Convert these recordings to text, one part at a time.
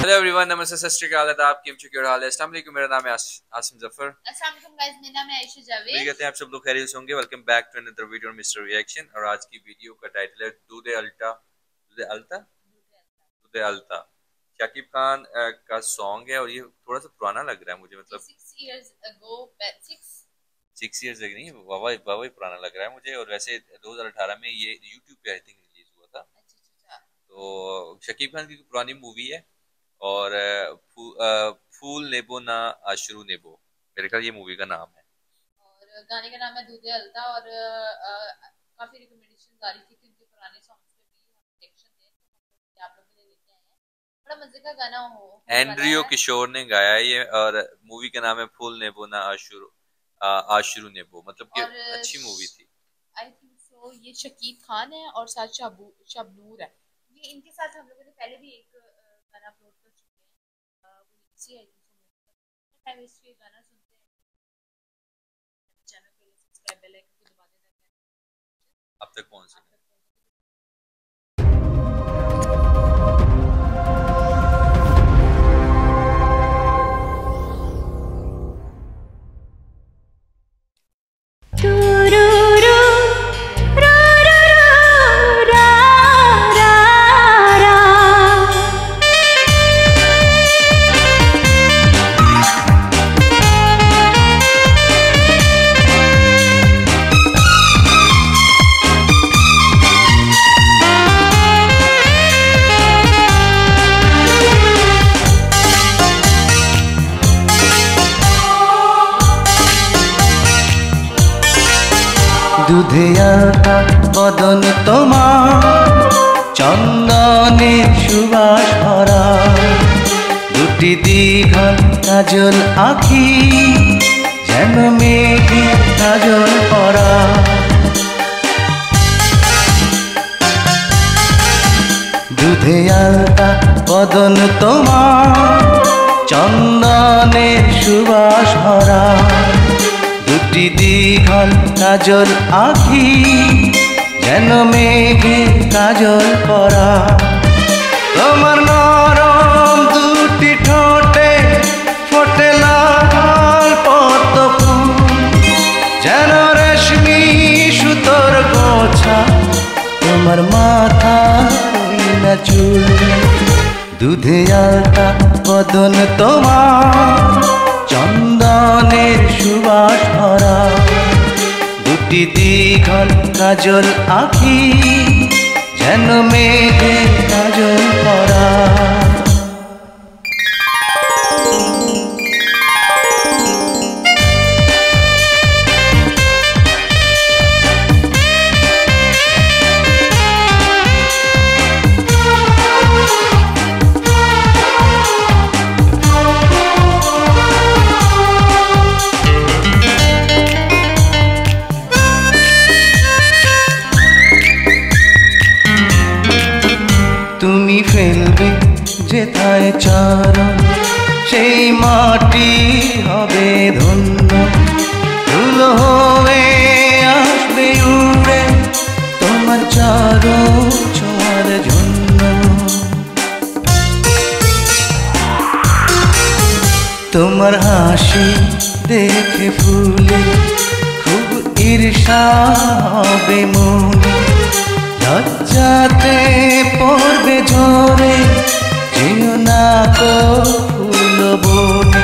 Hello everyone, नमस्ते, सत श्री अकाल, आदाब, केम चुके हाल है। अस्सलाम वालेकुम, मेरा नाम है आसिम जफर। अस्सलाम वालेकुम गाइस, मेरा नाम है आयशा जावेद। उम्मीद करते हैं आप सब लोग खैरियत से होंगे। Welcome back to another video Mister Reaction. और आज की वीडियो का टाइटल है दूध अल्ता। दूध अल्ता, दूध अल्ता। शाकिब खान का सॉन्ग है और ये थोड़ा सा पुराना लग रहा है मुझे, मतलब 6 years ago, 6 years नहीं, वावा ही पुराना लग रहा है मुझे। और वैसे 2018 में ये यूट्यूब पे आई थिंक रिलीज हुआ था। तो शाकिब खान की पुरानी मूवी है और फूल नेबो ना आशरू नेबो, मेरे ख्याल ये मूवी का नाम है। और गाने का नाम है दूध अल्ता। और काफी रिकमेंडेशन आ रही थी कि उनके पुराने सॉन्ग्स पे भी हम रिएक्शन दें, तो आप लोग के लिए लेके आए हैं। बड़ा मजे का गाना हो एंड्रियो किशोर ने गाया है ये, और मूवी का नाम है फूल नेबो ना आशरू नेबो, मतलब कि अच्छी मूवी थी। आई थिंक सो ये शकीब खान है और साथ शबनूर है। ये इनके साथ हम लोगों ने पहले भी एक गाना अपलोड कर चुके हैं। वो इसी आई थिंक टाइम इसके गाना सुनते हैं। चैनल पे सब्सक्राइब बेल आइकन को दबा देना। अब तक कौन सी দুধে আলতা বদন তোমার, চন্দনের সুবাস ভরা, দুটি দীঘল কাজল আঁখি, যেন মেঘে কাজল পরা। দুধে আলতা বদন তোমার, চন্দনের সুবাস ভরা, দুটি দীঘল কাজল আঁখি, যেন মেঘে কাজল পরা। তোমার নরম দুটি ঠোঁটে ফোটে লাল পদ্ম ফুল, যেন রেশমি সুতোর গোছা, তোমার মাথা না চুল। দুধে আলতা বদন তোমার, চন্দনের সুবাস ভরা, দুটি দীঘল কাজল আঁখি, যেন মেঘে কাজল পরা। তুমি ফেলবে যেথায় চরণ, সেই মাটি হবে ধন্য, ধুলো হয়ে আসবে উড়ে তোমার চরণ ছোঁয়ার জন্য। তোমার হাসি দেখে ফুলে খুব ঈর্ষা হবে মনে, লজ্জাতে পড়বে ঝরে, যেও না কো ফুল বনে।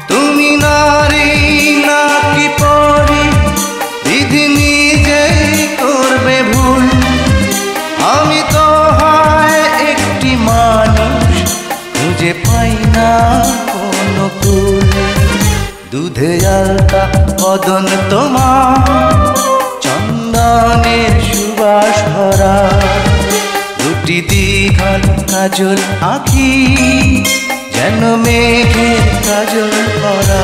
তুমি নারী নাকি পরি, বিধি নিজেই করবে ভুল, আমি তো হয় একটি মানুষ, খুঁজে পাই না কোনো কুল। দুধে আলতা বদন তোমার, চন্দনের সুবাস ভরা, দুটি দীঘল কাজল আঁখি, যেন মেঘের কাজল পরা।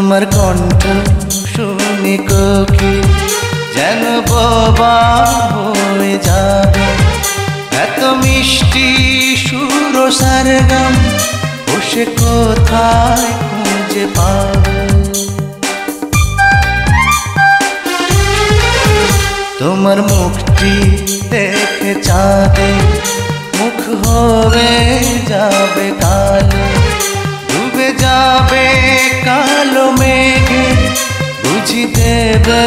তোমার কণ্ঠ শুনে কোকিল যেন বোবা হয়ে যাবে, এত মিষ্টি সুর সারগাম ও সে কোথায় খুঁজে পাবে। তোমার মুখটি দেখে চাঁদে মুখ হয়ে যাবে কালো, ডুবে যাবে কালো মেঘে, বুঝি দেবে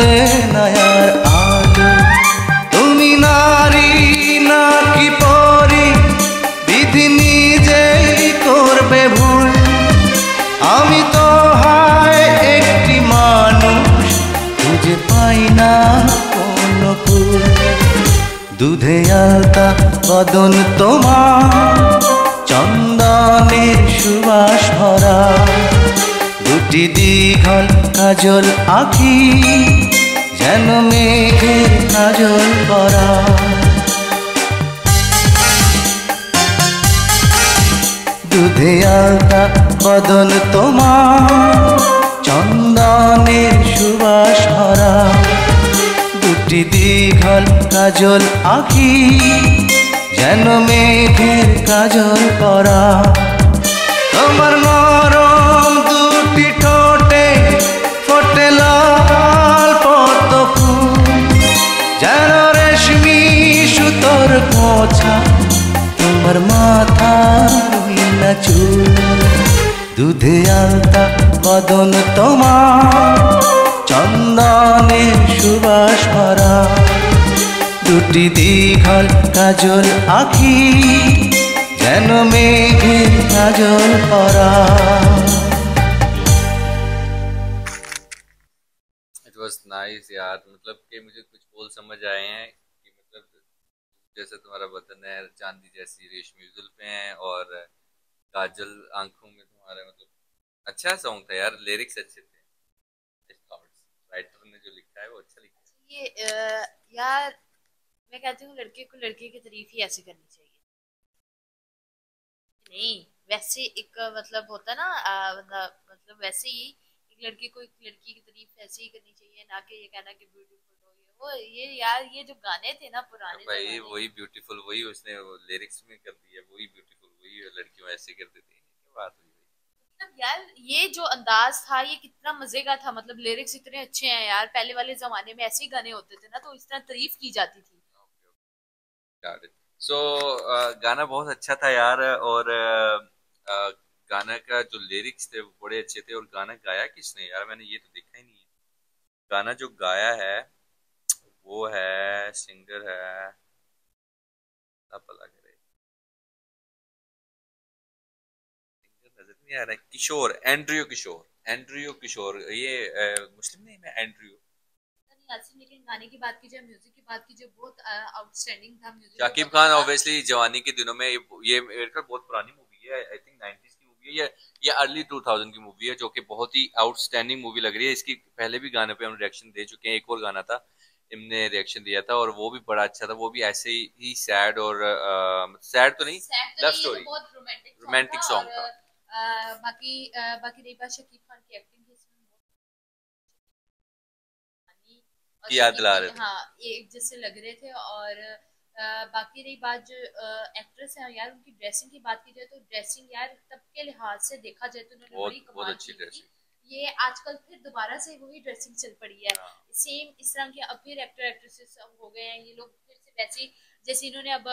নয়ার আলো। তুমি নারী নাকি পরি, বিধি নিজেই করবে ভুল, আমি তো হয় একটি মানুষ, খুঁজে পাই না কোনো কুল। দুধে আলতা বদন তোমার, চন্দনের সুবাস ভরা, দুটি দীঘল কাজল আঁখি যেন মেঘের কাজল পরা। দুধে আলতা বদন তোমার, চন্দনের সুবাস ভরা, দুটি দীঘল কাজল আঁখি যেন মেঘের কাজল পরা। তোমার নরম দুটি ঠোঁটে ফোটে লাল পদ্ম ফুল, যেন রেশমি সুতোর খোঁচা তোমার মাথা রইলা চুল। দুধে আলতা বদন তোমার, চন্দনের সুবাস ভরা, দুটি দীঘল কাজল আঁখি যেন মেঘের কাজল পরা। इट वाज नाइस यार, मतलब कि मुझे कुछ बोल समझ आए हैं कि मतलब जैसे तुम्हारा बदन है, चांदी जैसी रेशमी जुल्फें हैं और काजल आंखों में तुम्हारे, मतलब अच्छा सॉन्ग था यार, लिरिक्स अच्छे थे, राइटर ने जो लिखा है वो अच्छा लिखा है। ये यार मैं कहती हूँ लड़के को लड़के की तारीफ ही ऐसे करनी चाहिए, नहीं वैसे एक मतलब होता ना मतलब वैसे ही एक लड़के को एक लड़की की तारीफ ऐसे ही करनी चाहिए, ना कि ये कहना कि ब्यूटीफुल हो ये वो। ये यार ये जो गाने थे ना पुराने भाई वही ब्यूटीफुल, वही उसने लिरिक्स में कर दिया, वही ब्यूटीफुल, वही लड़कियों ऐसे कर देती है, क्या बात हुई भाई। मतलब यार ये जो अंदाज था ये कितना मजे का था, मतलब लिरिक्स इतने अच्छे हैं यार, पहले वाले जमाने में ऐसे ही गाने होते थे ना तो इस तरह तारीफ की जाती थी। सो गाना बहुत अच्छा था यार, और गाना का जो लिरिक्स थे वो बड़े अच्छे थे। और गाना गाया किसने यार, मैंने ये तो देखा ही नहीं है। गाना जो गाया है वो है, सिंगर है, पता करे सिंगर नजर नहीं आ रहा है, किशोर, एंड्रयू किशोर, एंड्रयू किशोर, ये मुस्लिम नेम है एंड्रयू। लेकिन गाने की बात कीजिए, म्यूजिक की बात कीजिए, बहुत आउटस्टैंडिंग था म्यूजिक। शाकिब खान ऑब्वियसली जवानी के दिनों में, ये बहुत पुरानी मूवी है, आई थिंक 90s की मूवी है, ये अर्ली 2000 की मूवी है, जो कि बहुत ही आउटस्टैंडिंग मूवी लग रही है। इसकी पहले भी गाने पे हम रिएक्शन दे चुके हैं, एक और गाना था इनने रिएक्शन दिया था और वो भी बड़ा अच्छा था, वो भी ऐसे ही सैड और सैड तो नहीं, लव स्टोरी, रोमांटिक सॉन्ग था। बाकी रही बात शकीब खान की एक्टिंग की याद दिला रहे थे, हाँ एक जैसे लग रहे थे। और बाकी रही बात जो एक्ट्रेस है यार, उनकी ड्रेसिंग की बात की जाए तो ड्रेसिंग यार तब के लिहाज से देखा जाए तो उन्होंने बड़ी कमाल अच्छी ड्रेसिंग। ये आजकल फिर दोबारा से वही ड्रेसिंग चल पड़ी है, सेम इस तरह के अब फिर एक्टर एक्ट्रेसेस हो गए हैं ये लोग फिर से वैसे, जैसे इन्होंने अब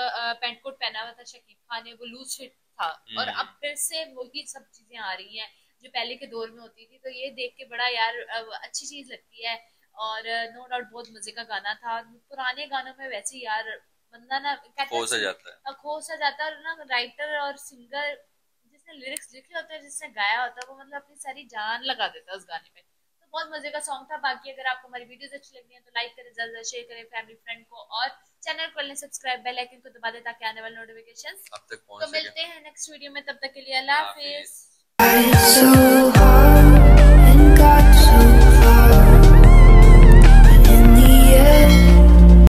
पैंट कोट पहना हुआ था शकीब खान ने, वो लूज फिट था, और अब फिर से वही सब चीजें आ रही हैं जो पहले के दौर में होती थी। तो ये देख के बड़ा यार अच्छी चीज लगती है। और नो डाउट बहुत मजे का गाना था। पुराने गानों में वैसे यार बंदा ना खो सा जाता है, और ना राइटर और सिंगर जिसने लिरिक्स लिखे होते हैं, जिसने गाया होता है, वो मतलब अपनी सारी जान लगा देता है उस गाने में। तो बहुत मजे का सॉन्ग था। बाकी अगर आपको हमारी वीडियोस अच्छी लग रही है तो लाइक करें, ज्यादा शेयर करें फैमिली फ्रेंड को, और चैनल को लें सब्सक्राइब, बेल आइकन को दबा दें ताकि आने वाले नोटिफिकेशंस अब तक पहुंच तो मिलते हैं नेक्स्ट वीडियो में। तब तक के लिए अल्लाह हाफिज।